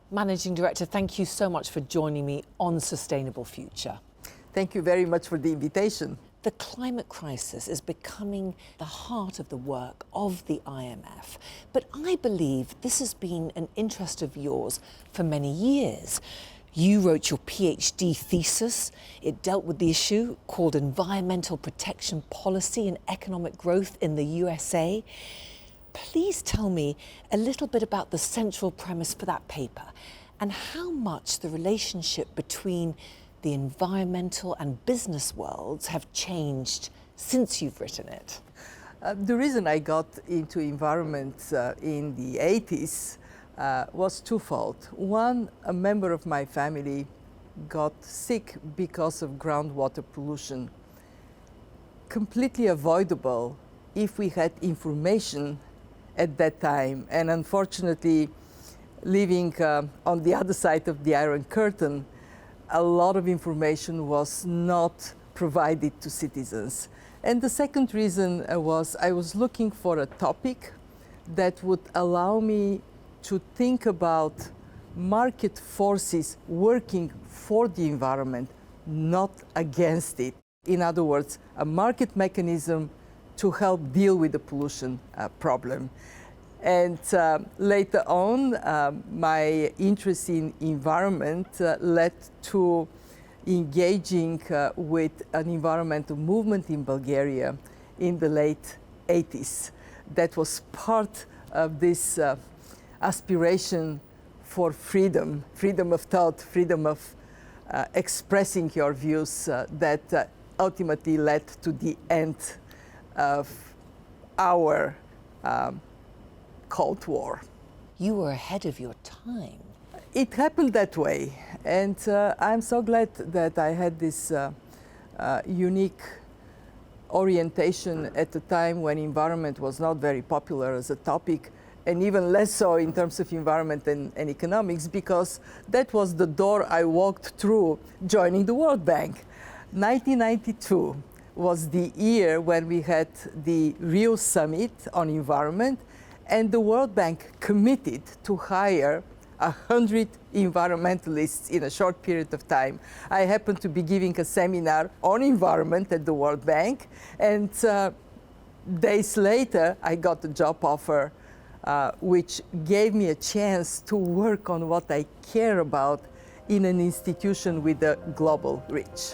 Managing Director, thank you so much for joining me on Sustainable Future. Thank you very much for the invitation. The climate crisis is becoming the heart of the work of the IMF, but I believe this has been an interest of yours for many years. You wrote your PhD thesis. It dealt with the issue called Environmental Protection Policy and Economic Growth in the USA. Please tell me a little bit about the central premise for that paper and how much the relationship between the environmental and business worlds have changed since you've written it. The reason I got into environment in the 80s was twofold. One, a member of my family got sick because of groundwater pollution. Completely avoidable if we had information at that time. And unfortunately, living on the other side of the Iron Curtain, a lot of information was not provided to citizens. And the second reason was I was looking for a topic that would allow me to think about market forces working for the environment, not against it. In other words, a market mechanism to help deal with the pollution problem. And later on, my interest in environment led to engaging with an environmental movement in Bulgaria in the late 80s. That was part of this aspiration for freedom, freedom of thought, freedom of expressing your views that ultimately led to the end of our Cold War. You were ahead of your time. It happened that way, and I'm so glad that I had this unique orientation at a time when environment was not very popular as a topic, and even less so in terms of environment and economics, because that was the door I walked through joining the World Bank. 1992 was the year when we had the Rio Summit on environment, and the World Bank committed to hire 100 environmentalists in a short period of time. I happened to be giving a seminar on environment at the World Bank, and days later I got a job offer which gave me a chance to work on what I care about in an institution with a global reach.